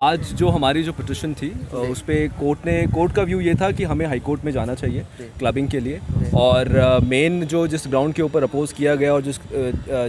आज जो हमारी जो पिटिशन थी उस पे कोर्ट का व्यू ये था कि हमें हाई कोर्ट में जाना चाहिए क्लबिंग के लिए। और मेन जो जिस ग्राउंड के ऊपर अपोज किया गया और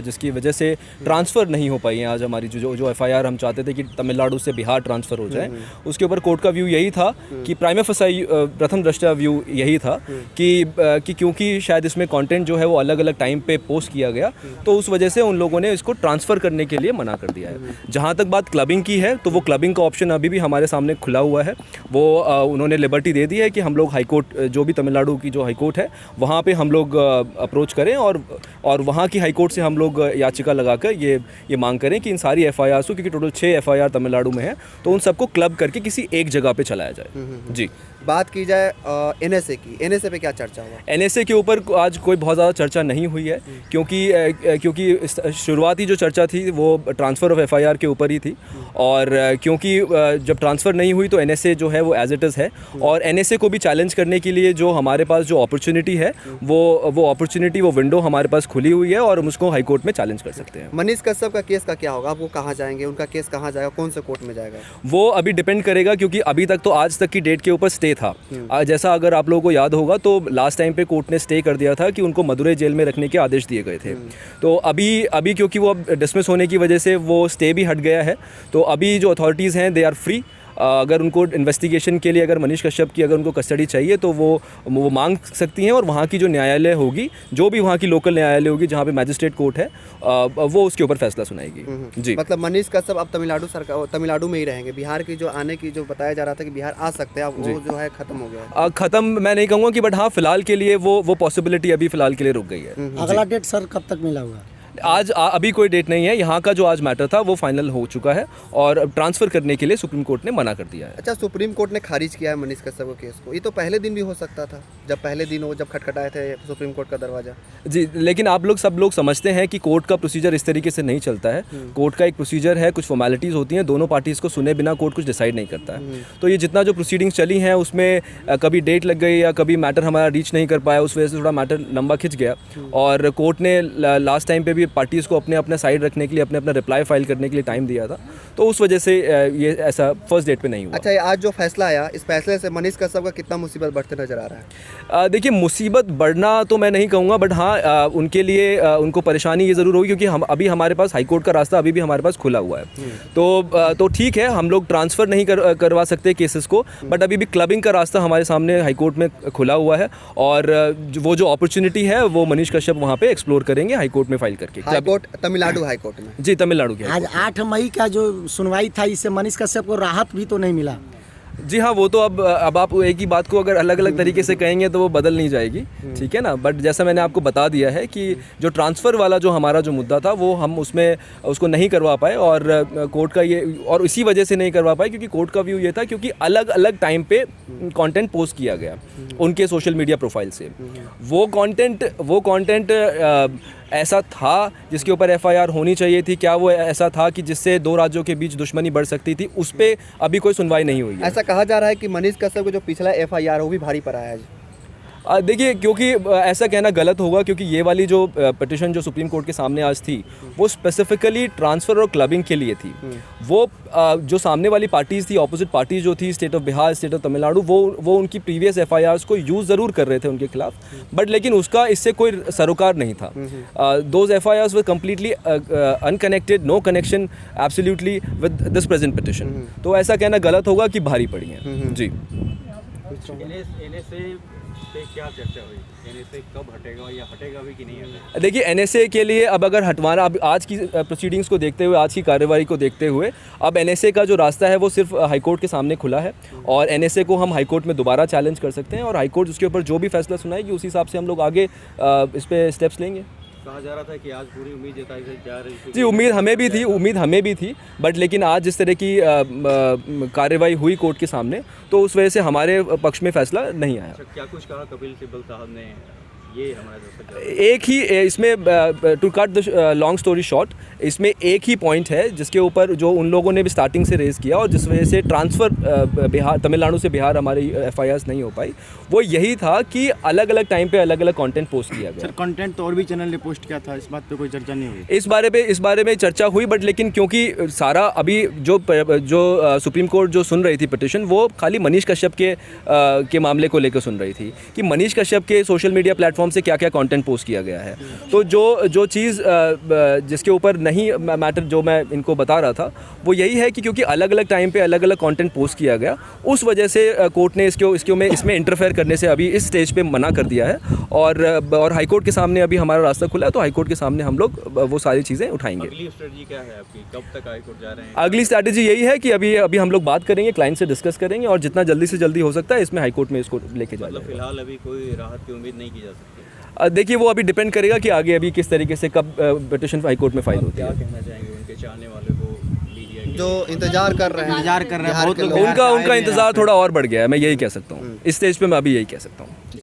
जिसकी वजह से ट्रांसफ़र नहीं हो पाई है आज हमारी जो एफआईआर हम चाहते थे कि तमिलनाडु से बिहार ट्रांसफ़र हो जाए, उसके ऊपर कोर्ट का व्यू यही था कि प्राइमा फसाई प्रथम दृष्टया व्यू यही था कि क्योंकि शायद इसमें कंटेंट जो है वो अलग अलग टाइम पे पोस्ट किया गया, तो उस वजह से उन लोगों ने इसको ट्रांसफ़र करने के लिए मना कर दिया है। जहाँ तक बात क्लबिंग की है तो वो क्लबिंग ऑप्शन अभी भी हमारे सामने खुला हुआ है। वो उन्होंने लिबर्टी दे दी है कि हम लोग हाई कोर्ट, जो भी तमिलनाडु की जो हाई कोर्ट है वहाँ पे हम लोग अप्रोच करें और वहाँ की हाई कोर्ट से हम लोग याचिका लगाकर ये मांग करें कि इन सारी एफआईआर को, क्योंकि टोटल 6 एफआईआर तमिलनाडु में है, तो उन सबको क्लब करके किसी एक जगह पे चलाया जाए। जी, बात की जाए एनएसए की, एनएसए पे क्या चर्चा हुआ? एनएसए के ऊपर आज कोई बहुत ज़्यादा चर्चा नहीं हुई है क्योंकि शुरुआती जो चर्चा थी वो ट्रांसफ़र ऑफ एफआईआर के ऊपर ही थी। और क्योंकि जब ट्रांसफ़र नहीं हुई तो एनएसए जो है वो एज इट इज़ है, और एनएसए को भी चैलेंज करने के लिए जो हमारे पास जो अपॉर्चुनिटी है वो अपॉर्चुनिटी, वो विंडो हमारे पास खुली हुई है और हम उसको हाई कोर्ट में चैलेंज कर सकते हैं। मनीष कश्यप का केस का क्या होगा? आप वो कहाँ जाएंगे? उनका केस कहाँ जाएगा? कौन से कोर्ट में जाएगा? वो अभी डिपेंड करेगा, क्योंकि अभी तक तो आज तक की डेट के ऊपर स्टे था। जैसा अगर आप लोगों को याद होगा तो लास्ट टाइम पे कोर्ट ने स्टे कर दिया था कि उनको मदुरई जेल में रखने के आदेश दिए गए थे। तो अभी क्योंकि वो डिसमिस होने की वजह से वो स्टे भी हट गया है, तो अभी जो अथॉरिटीज़ हैं दे आर फ्री। अगर उनको इन्वेस्टिगेशन के लिए, अगर मनीष कश्यप की अगर उनको कस्टडी चाहिए तो वो मांग सकती हैं, और वहाँ की जो न्यायालय होगी, जो भी वहाँ की लोकल न्यायालय होगी जहाँ पे मैजिस्ट्रेट कोर्ट है, वो उसके ऊपर फैसला सुनाएगी। जी, मतलब मनीष कश्यप अब तमिलनाडु में ही रहेंगे। बिहार की जो आने की जो बताया जा रहा था कि बिहार आ सकते हैं, अब वो जो है खत्म हो गया है। ख़त्म मैं नहीं कहूँगा कि, बट हाँ फिलहाल के लिए वो पॉसिबिलिटी अभी फ़िलहाल के लिए रुक गई है। अगला डेट सर कब तक मिला हुआ? आज अभी कोई डेट नहीं है। यहाँ का जो आज मैटर था वो फाइनल हो चुका है और ट्रांसफ़र करने के लिए सुप्रीम कोर्ट ने मना कर दिया है। अच्छा, सुप्रीम कोर्ट ने खारिज किया है मनीष कश्यप के केस को। ये तो पहले दिन भी हो सकता था, जब पहले दिन वो जब खटखटाए थे सुप्रीम कोर्ट का दरवाजा। जी, लेकिन आप लोग सब लोग समझते हैं कि कोर्ट का प्रोसीजर इस तरीके से नहीं चलता है। कोर्ट का एक प्रोसीजर है, कुछ फॉर्मेलिटीज़ होती हैं, दोनों पार्टीज़ को सुने बिना कोर्ट कुछ डिसाइड नहीं करता है। तो ये जितना जो प्रोसीडिंग्स चली हैं उसमें कभी डेट लग गई या कभी मैटर हमारा रीच नहीं कर पाया, उस वजह से थोड़ा मैटर लंबा खिंच गया। और कोर्ट ने लास्ट टाइम पे भी पार्टीज़ को अपने साइड रखने के लिए, अपना रिप्लाई फाइल करने के लिए टाइम दिया था, तो उस वजह से ये ऐसा फर्स्ट डेट पे नहीं हुआ। अच्छा, आज जो फैसला आया, इस फैसले से मनीष कश्यप का कितना मुसीबत बढ़ते नजर आ रहा है? देखिए, मुसीबत बढ़ना तो मैं नहीं कहूँगा, बट हाँ उनके लिए उनको परेशानी ये ज़रूर होगी, क्योंकि अभी हमारे पास हाई कोर्ट का रास्ता अभी भी हमारे पास खुला हुआ है। तो ठीक है, हम लोग ट्रांसफ़र नहीं करवा सकते केसेस को, बट अभी भी क्लबिंग का रास्ता हमारे सामने हाई कोर्ट में खुला हुआ है, और वो जो अपॉर्चुनिटी है वो मनीष कश्यप वहाँ पे एक्सप्लोर करेंगे हाई कोर्ट में फाइल करके। तमिलनाडु हाई कोर्ट में? जी, तमिलनाडु के। आज 8 मई का जो सुनवाई था, इससे मनीष कश्यप को राहत भी तो नहीं मिला? जी हाँ, वो तो अब आप एक ही बात को अगर अलग अलग तरीके से कहेंगे तो वो बदल नहीं जाएगी, ठीक है ना। बट जैसा मैंने आपको बता दिया है कि जो ट्रांसफ़र वाला जो हमारा जो मुद्दा था वो हम उसको नहीं करवा पाए, और कोर्ट का ये, और इसी वजह से नहीं करवा पाए क्योंकि कोर्ट का व्यू ये था क्योंकि अलग अलग टाइम पे कंटेंट पोस्ट किया गया उनके सोशल मीडिया प्रोफाइल से। वो कंटेंट ऐसा था जिसके ऊपर एफआईआर होनी चाहिए थी। क्या वो ऐसा था कि जिससे दो राज्यों के बीच दुश्मनी बढ़ सकती थी? उस पर अभी कोई सुनवाई नहीं हुई है। ऐसा कहा जा रहा है कि मनीष कश्यप को जो पिछला एफआईआर वो भी भारी पड़ा है आज। देखिए, क्योंकि ऐसा कहना गलत होगा, क्योंकि ये वाली जो पिटिशन जो सुप्रीम कोर्ट के सामने आज थी वो स्पेसिफिकली ट्रांसफ़र और क्लबिंग के लिए थी। वो जो सामने वाली पार्टीज़ थी, अपोजिट पार्टीज जो थी, state of Bihar, state of Tamil Nadu, वो उनकी प्रीवियस एफआईआर्स को यूज़ ज़रूर कर रहे थे उनके खिलाफ, बट लेकिन उसका इससे कोई सरोकार नहीं था। Those FIRs were completely unconnected, no connection absolutely with this present petition. तो ऐसा कहना गलत होगा कि भारी पड़ी हैं। जी, एनएसए पे क्या चर्चा हुई? एनएसए कब हटेगा या हटेगा भी कि नहीं हटेगा? देखिए, एनएसए के लिए अब अगर हटवाना, अब आज की प्रोसीडिंग्स को देखते हुए, आज की कार्रवाई को देखते हुए, अब एनएसए का जो रास्ता है वो सिर्फ हाई कोर्ट के सामने खुला है, और एनएसए को हम हाई कोर्ट में दोबारा चैलेंज कर सकते हैं, और हाई कोर्ट उसके ऊपर जो भी फैसला सुनाएगी उस हिसाब से हम लोग आगे इस पर स्टेप्स लेंगे। कहा जा रहा था कि आज पूरी उम्मीद जताई जा रही थी। जी, उम्मीद हमें भी थी, बट लेकिन आज जिस तरह की कार्रवाई हुई कोर्ट के सामने, तो उस वजह से हमारे पक्ष में फैसला नहीं आया। क्या कुछ कहा कपिल सिब्बल साहब ने ये हमारा जो एक ही इसमें to cut the long story short, इसमें एक ही पॉइंट है जिसके ऊपर जो उन लोगों ने भी स्टार्टिंग से रेज़ किया और जिस वजह से ट्रांसफ़र बिहार तमिलनाडु से बिहार हमारी एफआईआर्स नहीं हो पाई, वो यही था कि अलग अलग टाइम पे अलग अलग कंटेंट पोस्ट किया गया। सर कंटेंट तो और भी चैनल ने पोस्ट किया था, इस बात पे कोई चर्चा नहीं हुई? इस बारे में चर्चा हुई, बट लेकिन क्योंकि सारा अभी जो सुप्रीम कोर्ट जो सुन रही थी पिटिशन, वो खाली मनीष कश्यप के मामले को लेकर सुन रही थी कि मनीष कश्यप के सोशल मीडिया प्लेटफॉर्म से क्या क्या कंटेंट पोस्ट किया गया है। तो जो चीज़ जिसके ऊपर नहीं मैटर जो मैं इनको बता रहा था वो यही है कि क्योंकि अलग अलग टाइम पे अलग अलग कंटेंट पोस्ट किया गया, उस वजह से कोर्ट ने इसमें इंटरफेयर करने से अभी इस स्टेज पे मना कर दिया है और हाई कोर्ट के सामने अभी हमारा रास्ता खुला है, तो हाई कोर्ट के सामने हम लोग वो सारी चीज़ें उठाएंगे। अगली स्ट्रेटजी क्या है आपकी, कब तक हाई कोर्ट जा रहे हैं? अगली स्ट्रैटेजी यही है कि अभी हम लोग बात करेंगे, क्लाइंट से डिस्कस करेंगे और जितना जल्दी से जल्दी हो सकता है इसमें हाई कोर्ट में इसको लेके जाएंगे। मतलब फिलहाल अभी कोई राहत की उम्मीद नहीं की जा सकती? देखिए वो अभी डिपेंड करेगा कि आगे अभी किस तरीके से कब पिटिशन हाई कोर्ट में फाइल होती क्या है। कहना चाहेंगे उनके चाहने वाले को, मीडिया के जो इंतजार कर रहे हैं, इंतजार कर रहे हैं बिहार बहुत के लोग। लोग। उनका इंतज़ार थोड़ा और बढ़ गया है, मैं यही कह सकता हूँ। इस स्टेज पे मैं अभी यही कह सकता हूँ।